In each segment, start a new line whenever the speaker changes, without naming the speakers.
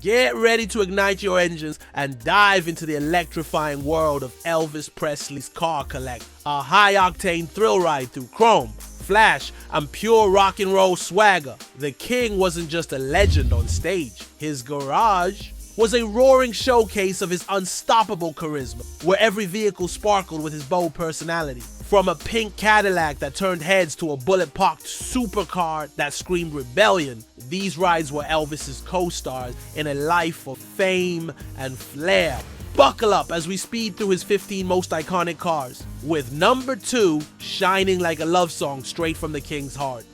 Get ready to ignite your engines and dive into the electrifying world of Elvis Presley's car collect. A high-octane thrill ride through chrome, flash, and pure rock and roll swagger. The king wasn't just a legend on stage. His garage was a roaring showcase of his unstoppable charisma, where every vehicle sparkled with his bold personality. From a pink Cadillac that turned heads to a bullet-pocked supercar that screamed rebellion, these rides were Elvis's co-stars in a life of fame and flair. Buckle up as we speed through his 15 most iconic cars, with number 2 shining like a love song straight from the king's heart.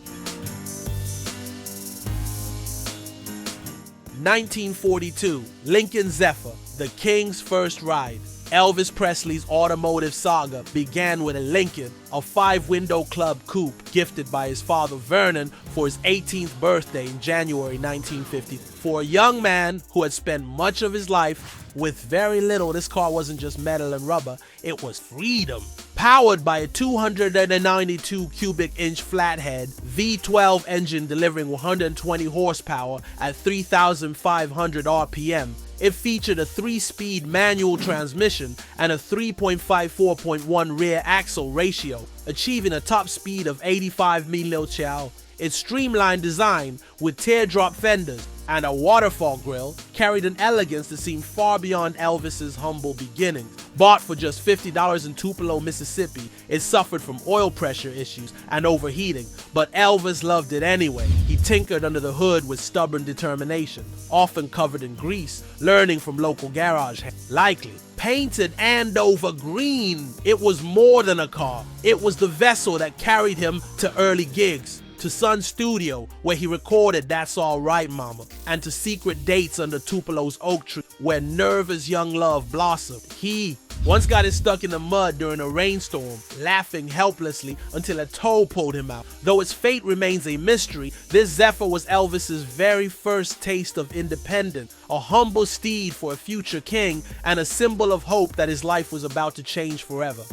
1942, Lincoln Zephyr, the king's first ride. Elvis Presley's automotive saga began with a Lincoln, a 5-window club coupe gifted by his father Vernon for his 18th birthday in January 1950. For a young man who had spent much of his life with very little, this car wasn't just metal and rubber, it was freedom. Powered by a 292 cubic inch flathead V12 engine delivering 120 horsepower at 3,500 RPM, it featured a 3-speed manual transmission and a 3.54:1 rear axle ratio, achieving a top speed of 85 mph. Its streamlined design with teardrop fenders and a waterfall grille carried an elegance that seemed far beyond Elvis's humble beginnings. Bought for just $50 in Tupelo, Mississippi, it suffered from oil pressure issues and overheating, but Elvis loved it anyway. He tinkered under the hood with stubborn determination, often covered in grease, learning from local garage hands. Likely painted Andover green, it was more than a car. It was the vessel that carried him to early gigs, to Sun Studio, where he recorded That's All Right Mama, and to secret dates under Tupelo's oak tree, where nervous young love blossomed. He once got it stuck in the mud during a rainstorm, laughing helplessly until a tow pulled him out. Though its fate remains a mystery, this Zephyr was Elvis's very first taste of independence, a humble steed for a future king, and a symbol of hope that his life was about to change forever.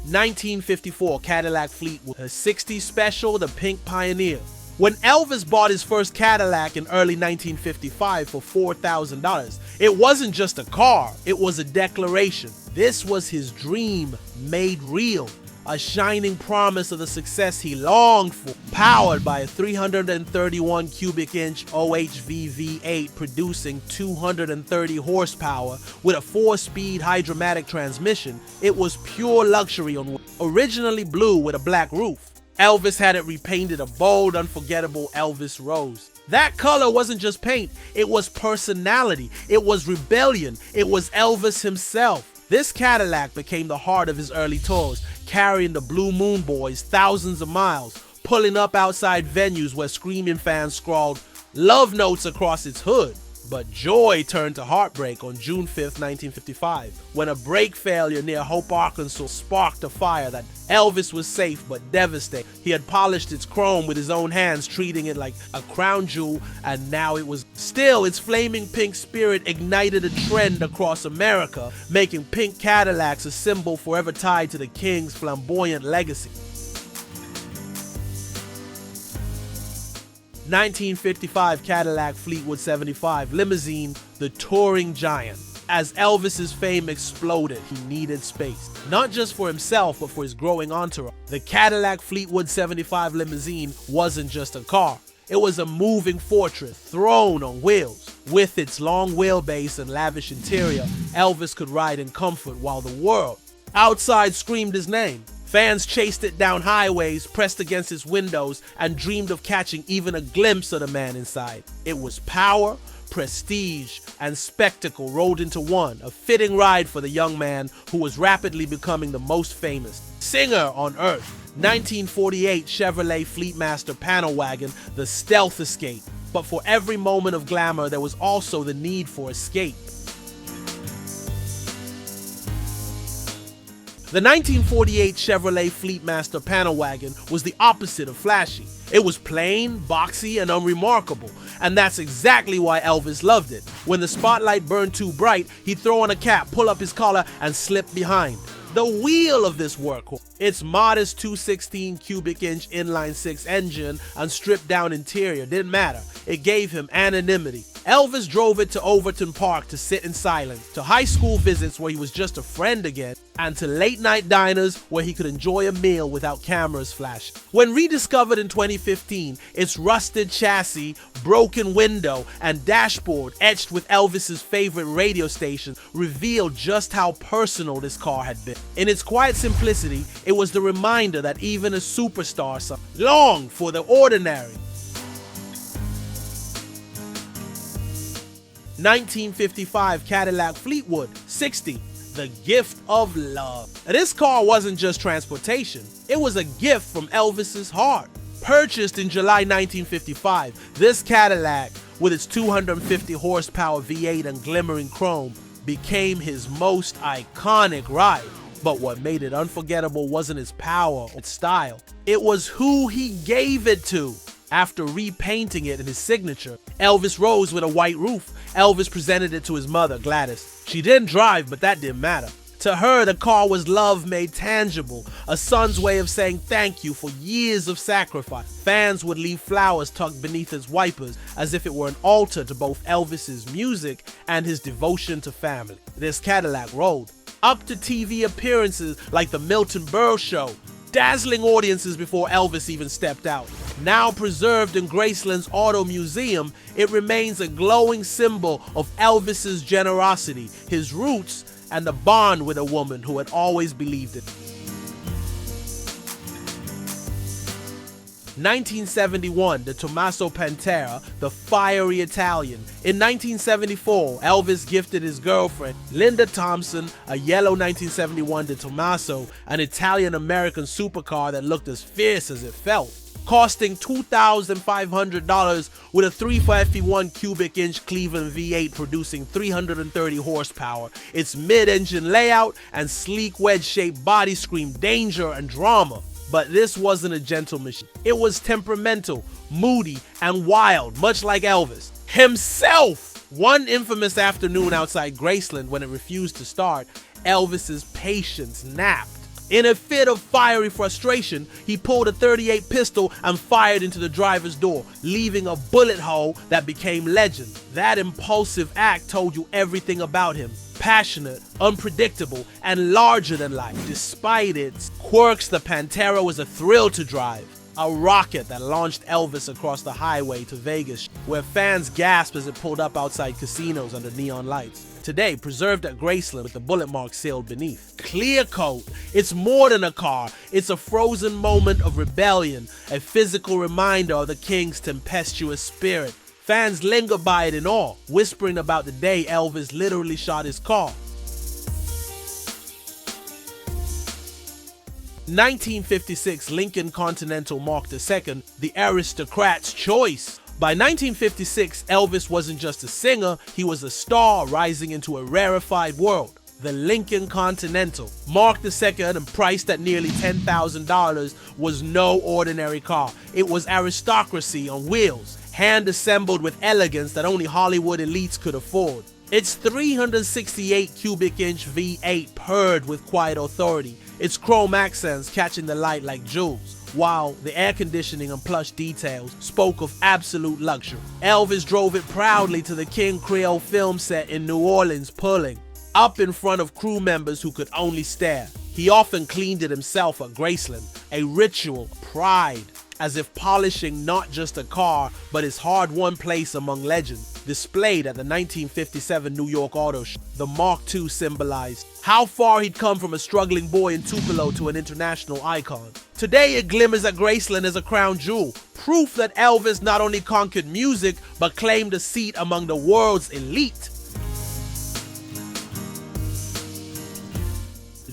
1954 Cadillac Fleetwood, a 60s special, the Pink Pioneer. When Elvis bought his first Cadillac in early 1955 for $4,000, it wasn't just a car, it was a declaration. This was his dream made real, a shining promise of the success he longed for. Powered by a 331 cubic inch OHV V8 producing 230 horsepower with a 4-speed hydromatic transmission, it was pure luxury on wheels. Originally blue with a black roof, Elvis had it repainted a bold, unforgettable Elvis rose. That color wasn't just paint, it was personality, it was rebellion, it was Elvis himself. This Cadillac became the heart of his early tours, carrying the Blue Moon Boys thousands of miles, pulling up outside venues where screaming fans scrawled love notes across its hood. But joy turned to heartbreak on June 5th, 1955, when a brake failure near Hope, Arkansas sparked a fire that Elvis was safe but devastated. He had polished its chrome with his own hands, treating it like a crown jewel, and now it was still. Its flaming pink spirit ignited a trend across America, making pink Cadillacs a symbol forever tied to the king's flamboyant legacy. 1955 Cadillac Fleetwood 75 limousine, the touring giant. As Elvis's fame exploded, he needed space, not just for himself, but for his growing entourage. The Cadillac Fleetwood 75 limousine wasn't just a car. It was a moving fortress, throne on wheels. With its long wheelbase and lavish interior, Elvis could ride in comfort while the world outside screamed his name. Fans chased it down highways, pressed against its windows, and dreamed of catching even a glimpse of the man inside. It was power, prestige, and spectacle rolled into one, a fitting ride for the young man who was rapidly becoming the most famous singer on earth. 1948 Chevrolet Fleetmaster panel wagon, the Stealth Escape. But for every moment of glamour, there was also the need for escape. The 1948 Chevrolet Fleetmaster panel wagon was the opposite of flashy. It was plain, boxy, and unremarkable, and that's exactly why Elvis loved it. When the spotlight burned too bright, he'd throw on a cap, pull up his collar, and slip behind. the wheel of this workhorse. Its modest 216 cubic inch inline-six engine and stripped down interior didn't matter. It gave him anonymity. Elvis drove it to Overton Park to sit in silence, to high school visits where he was just a friend again, and to late-night diners where he could enjoy a meal without cameras flashing. When rediscovered in 2015, its rusted chassis, broken window, and dashboard etched with Elvis's favorite radio station revealed just how personal this car had been. In its quiet simplicity, it was the reminder that even a superstar longed for the ordinary. 1955 Cadillac Fleetwood 60, the gift of love. This car wasn't just transportation, it was a gift from Elvis's heart. Purchased in July 1955, this Cadillac, with its 250 horsepower V8 and glimmering chrome, became his most iconic ride. But what made it unforgettable wasn't its power or its style, it was who he gave it to. After repainting it in his signature, Elvis Rose with a white roof, Elvis presented it to his mother, Gladys. She didn't drive, but that didn't matter. To her, the car was love made tangible, a son's way of saying thank you for years of sacrifice. Fans would leave flowers tucked beneath its wipers as if it were an altar to both Elvis's music and his devotion to family. This Cadillac rolled. Up to TV appearances like the Milton Berle Show, dazzling audiences before Elvis even stepped out. Now preserved in Graceland's Auto Museum, it remains a glowing symbol of Elvis's generosity, his roots, and the bond with a woman who had always believed it. 1971, the Tomaso Pantera, the fiery Italian. In 1974, Elvis gifted his girlfriend, Linda Thompson, a yellow 1971 De Tomaso, an Italian-American supercar that looked as fierce as it felt. Costing $2,500 with a 351 cubic inch Cleveland V8 producing 330 horsepower. Its mid-engine layout and sleek wedge-shaped body screamed danger and drama. But this wasn't a gentle machine. It was temperamental, moody, and wild, much like Elvis himself. One infamous afternoon outside Graceland when it refused to start, Elvis's patience napped. In a fit of fiery frustration, he pulled a .38 pistol and fired into the driver's door, leaving a bullet hole that became legend. That impulsive act told you everything about him. Passionate, unpredictable, and larger than life. Despite its quirks, the Pantera was a thrill to drive. A rocket that launched Elvis across the highway to Vegas, where fans gasped as it pulled up outside casinos under neon lights. Today, preserved at Graceland with the bullet mark sealed beneath. Clear coat. It's more than a car. It's a frozen moment of rebellion, a physical reminder of the King's tempestuous spirit. Fans linger by it in awe, whispering about the day Elvis literally shot his car. 1956 Lincoln Continental Mark II, the aristocrat's choice. By 1956, Elvis wasn't just a singer, he was a star rising into a rarefied world. The Lincoln Continental, Mark II and priced at nearly $10,000, was no ordinary car. It was aristocracy on wheels, hand-assembled with elegance that only Hollywood elites could afford. Its 368 cubic inch V8 purred with quiet authority, its chrome accents catching the light like jewels, while the air conditioning and plush details spoke of absolute luxury. Elvis drove it proudly to the King Creole film set in New Orleans, pulling up in front of crew members who could only stare. He often cleaned it himself at Graceland, a ritual, pride, as if polishing not just a car, but his hard-won place among legends. Displayed at the 1957 New York Auto Show, the Mark II symbolized how far he'd come from a struggling boy in Tupelo to an international icon. Today it glimmers at Graceland as a crown jewel, proof that Elvis not only conquered music, but claimed a seat among the world's elite.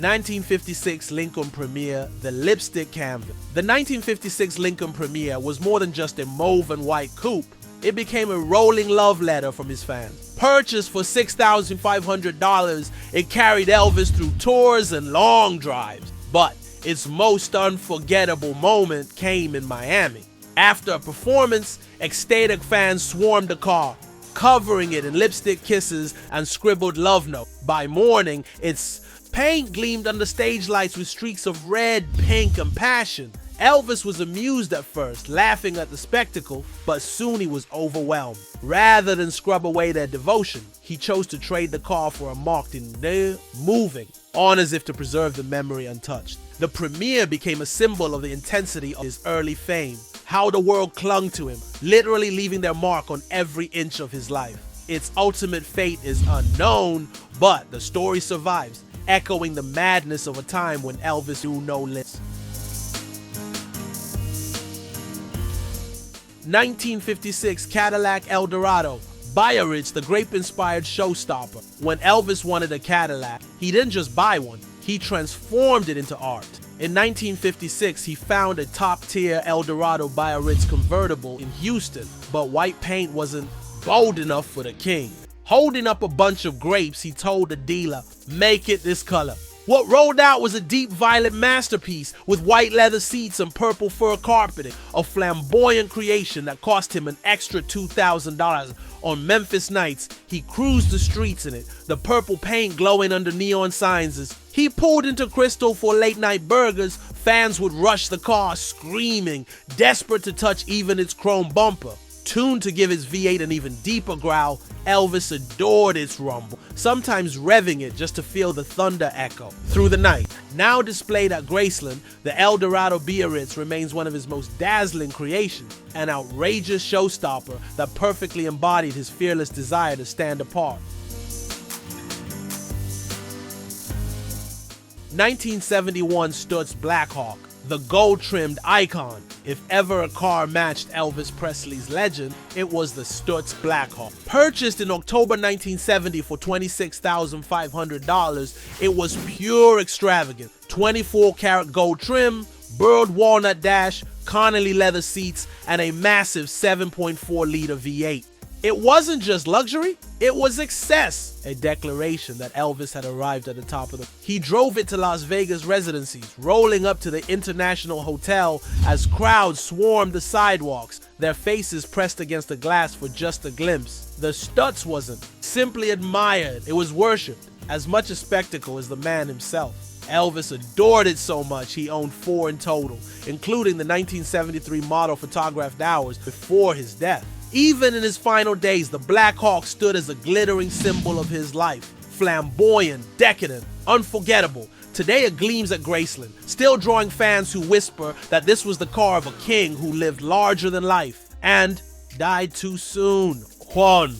1956 Lincoln Premier, the lipstick canvas. The 1956 Lincoln Premier was more than just a mauve and white coupe. It became a rolling love letter from his fans. Purchased for $6,500, it carried Elvis through tours and long drives. But its most unforgettable moment came in Miami. After a performance, ecstatic fans swarmed the car, covering it in lipstick kisses and scribbled love notes. By morning, its Paint gleamed under stage lights with streaks of red, pink, and passion. Elvis was amused at first, laughing at the spectacle, but soon he was overwhelmed. Rather than scrub away their devotion, he chose to trade the car for a marked in there, moving, on as if to preserve the memory untouched. The premiere became a symbol of the intensity of his early fame, how the world clung to him, literally leaving their mark on every inch of his life. Its ultimate fate is unknown, but the story survives, echoing the madness of a time when Elvis knew no limits. 1956 Cadillac Eldorado. Buy-a-Rich, the grape-inspired showstopper. When Elvis wanted a Cadillac, he didn't just buy one, he transformed it into art. In 1956, he found a top-tier Eldorado Buy-a-Rich convertible in Houston, but white paint wasn't bold enough for the king. Holding up a bunch of grapes, he told the dealer, "Make it this color." What rolled out was a deep violet masterpiece with white leather seats and purple fur carpeting, a flamboyant creation that cost him an extra $2,000. On Memphis nights, he cruised the streets in it, the purple paint glowing under neon signs. As he pulled into Crystal for late-night burgers, fans would rush the car screaming, desperate to touch even its chrome bumper. Tuned to give its V8 an even deeper growl, Elvis adored its rumble, sometimes revving it just to feel the thunder echo through the night. Now displayed at Graceland, the Eldorado Biarritz remains one of his most dazzling creations, an outrageous showstopper that perfectly embodied his fearless desire to stand apart. 1971 Stutz Blackhawk, the gold-trimmed icon. If ever a car matched Elvis Presley's legend, it was the Stutz Blackhawk. Purchased in October 1970 for $26,500, it was pure extravagance. 24-karat gold trim, burled walnut dash, Connolly leather seats, and a massive 7.4-liter V8. It wasn't just luxury, it was excess, a declaration that Elvis had arrived at the top of the... He drove it to Las Vegas residencies, rolling up to the International Hotel as crowds swarmed the sidewalks, their faces pressed against the glass for just a glimpse. The Stutz wasn't simply admired, it was worshipped, as much a spectacle as the man himself. Elvis adored it so much he owned 4 in total, including the 1973 model photographed hours before his death. Even in his final days, the Blackhawk stood as a glittering symbol of his life. Flamboyant, decadent, unforgettable. Today it gleams at Graceland, still drawing fans who whisper that this was the car of a king who lived larger than life and died too soon. Juan.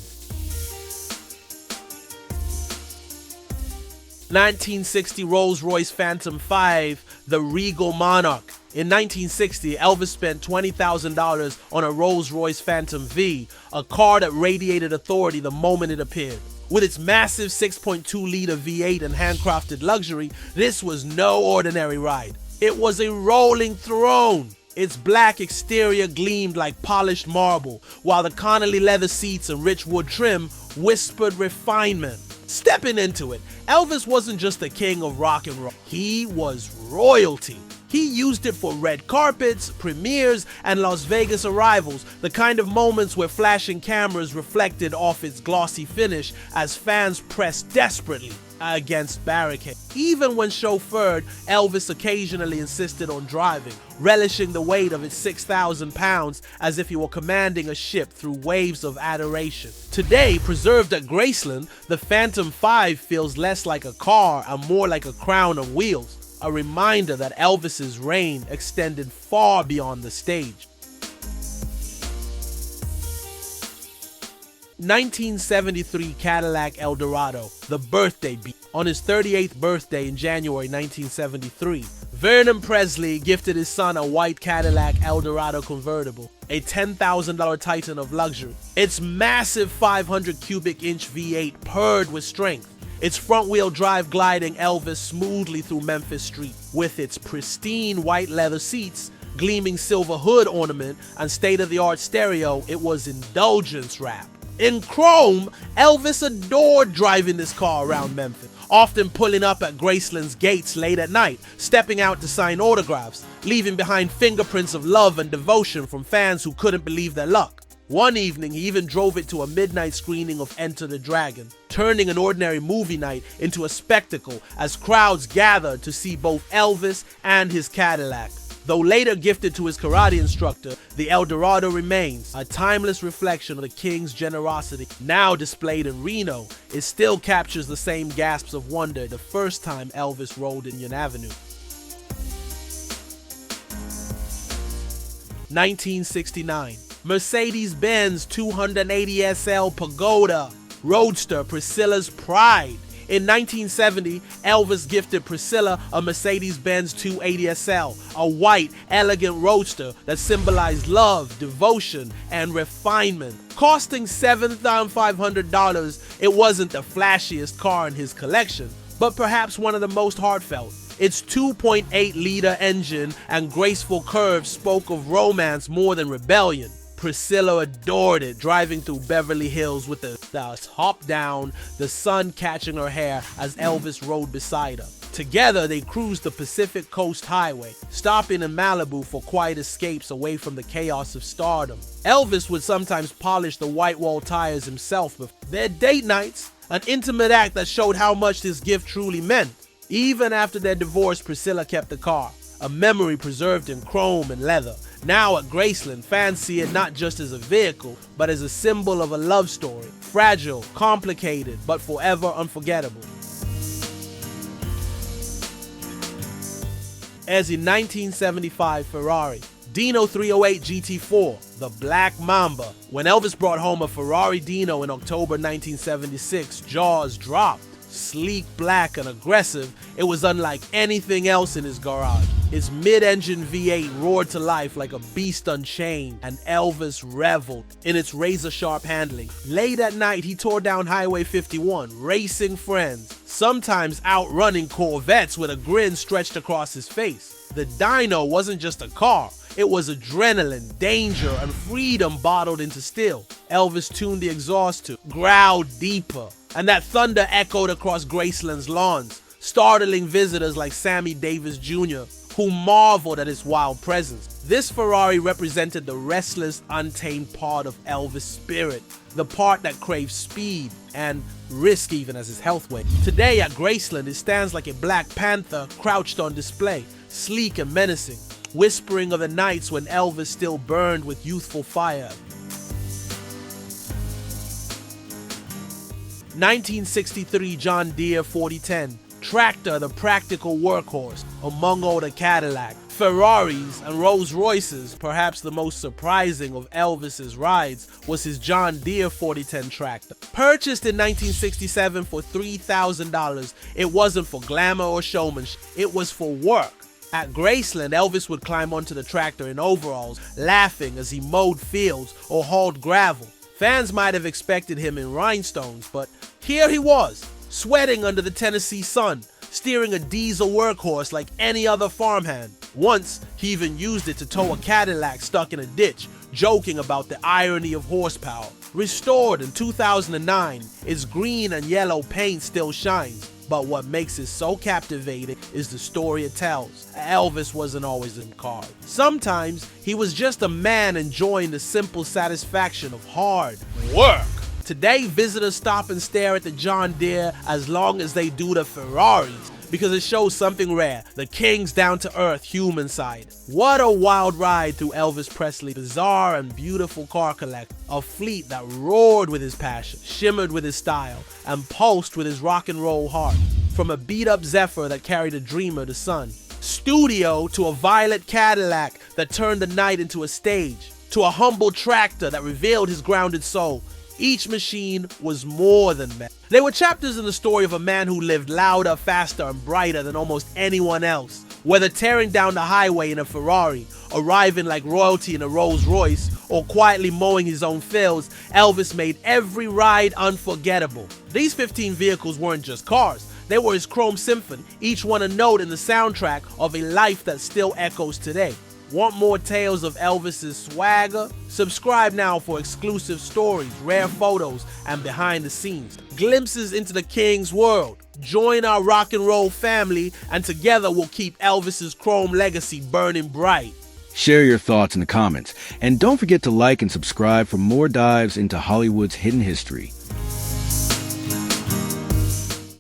1960 Rolls-Royce Phantom 5, the Regal Monarch. In 1960, Elvis spent $20,000 on a Rolls-Royce Phantom V, a car that radiated authority the moment it appeared. With its massive 6.2-liter V8 and handcrafted luxury, this was no ordinary ride. It was a rolling throne. Its black exterior gleamed like polished marble, while the Connolly leather seats and rich wood trim whispered refinement. Stepping into it, Elvis wasn't just the king of rock and roll, he was royalty. He used it for red carpets, premieres, and Las Vegas arrivals, the kind of moments where flashing cameras reflected off its glossy finish as fans pressed desperately against barricades. Even when chauffeured, Elvis occasionally insisted on driving, relishing the weight of its 6,000 pounds as if he were commanding a ship through waves of adoration. Today, preserved at Graceland, the Phantom 5 feels less like a car and more like a crown on wheels. A reminder that Elvis's reign extended far beyond the stage. 1973 Cadillac Eldorado, the birthday beat. On his 38th birthday in January 1973, Vernon Presley gifted his son a white Cadillac Eldorado convertible, a $10,000 titan of luxury. Its massive 500 cubic inch V8 purred with strength, its front-wheel drive gliding Elvis smoothly through Memphis Street. With its pristine white leather seats, gleaming silver hood ornament, and state-of-the-art stereo, it was indulgence wrapped. In chrome, Elvis adored driving this car around Memphis, often pulling up at Graceland's gates late at night, stepping out to sign autographs, leaving behind fingerprints of love and devotion from fans who couldn't believe their luck. One evening, he even drove it to a midnight screening of Enter the Dragon, turning an ordinary movie night into a spectacle as crowds gathered to see both Elvis and his Cadillac. Though later gifted to his karate instructor, the Eldorado remains a timeless reflection of the king's generosity. Now displayed in Reno, it still captures the same gasps of wonder the first time Elvis rode Union Avenue. 1969. Mercedes-Benz 280 SL Pagoda Roadster, Priscilla's pride. In 1970, Elvis gifted Priscilla a Mercedes-Benz 280 SL, a white, elegant roadster that symbolized love, devotion, and refinement. Costing $7,500, it wasn't the flashiest car in his collection, but perhaps one of the most heartfelt. Its 2.8-liter engine and graceful curves spoke of romance more than rebellion. Priscilla adored it, driving through Beverly Hills with the top down, the sun catching her hair as Elvis rode beside her. Together, they cruised the Pacific Coast Highway, stopping in Malibu for quiet escapes away from the chaos of stardom. Elvis would sometimes polish the white wall tires himself before their date nights, an intimate act that showed how much this gift truly meant. Even after their divorce, Priscilla kept the car, a memory preserved in chrome and leather. Now at Graceland, fans see it not just as a vehicle, but as a symbol of a love story. Fragile, complicated, but forever unforgettable. As in 1975 Ferrari Dino 308 GT4, the Black Mamba. When Elvis brought home a Ferrari Dino in October 1976, jaws dropped. Sleek, black, and aggressive, it was unlike anything else in his garage. Its mid-engine V8 roared to life like a beast unchained, and Elvis reveled in its razor-sharp handling. Late at night, he tore down Highway 51, racing friends, sometimes outrunning Corvettes with a grin stretched across his face. The Dino wasn't just a car, it was adrenaline, danger, and freedom bottled into steel. Elvis tuned the exhaust to growl deeper, and that thunder echoed across Graceland's lawns, startling visitors like Sammy Davis Jr., who marveled at its wild presence. This Ferrari represented the restless, untamed part of Elvis' spirit, the part that craved speed and risk even as his health went. Today at Graceland, it stands like a Black Panther crouched on display, sleek and menacing, whispering of the nights when Elvis still burned with youthful fire. 1963 John Deere 4010, tractor, the practical workhorse, among all the Cadillac, Ferraris, and Rolls-Royces. Perhaps the most surprising of Elvis's rides was his John Deere 4010 tractor. Purchased in 1967 for $3,000, it wasn't for glamour or showmanship, it was for work. At Graceland, Elvis would climb onto the tractor in overalls, laughing as he mowed fields or hauled gravel. Fans might have expected him in rhinestones, but here he was, sweating under the Tennessee sun, steering a diesel workhorse like any other farmhand. Once, he even used it to tow a Cadillac stuck in a ditch, joking about the irony of horsepower. Restored in 2009, its green and yellow paint still shines. But what makes it so captivating is the story it tells. Elvis wasn't always in cars. Sometimes he was just a man enjoying the simple satisfaction of hard work. Today, visitors stop and stare at the John Deere as long as they do the Ferraris, because it shows something rare, the king's down-to-earth human side. What a wild ride through Elvis Presley's bizarre and beautiful car collection, a fleet that roared with his passion, shimmered with his style, and pulsed with his rock and roll heart. From a beat-up Zephyr that carried a dreamer to sun, studio to a violet Cadillac that turned the night into a stage, to a humble tractor that revealed his grounded soul. Each machine was more than men. They were chapters in the story of a man who lived louder, faster, and brighter than almost anyone else. Whether tearing down the highway in a Ferrari, arriving like royalty in a Rolls-Royce, or quietly mowing his own fields, Elvis made every ride unforgettable. These 15 vehicles weren't just cars. They were his chrome symphony, each one a note in the soundtrack of a life that still echoes today. Want more tales of Elvis's swagger? Subscribe now for exclusive stories, rare photos, and behind the scenes. Glimpses into the King's world. Join our rock and roll family, and together we'll keep Elvis's chrome legacy burning bright.
Share your thoughts in the comments, and don't forget to like and subscribe for more dives into Hollywood's hidden history.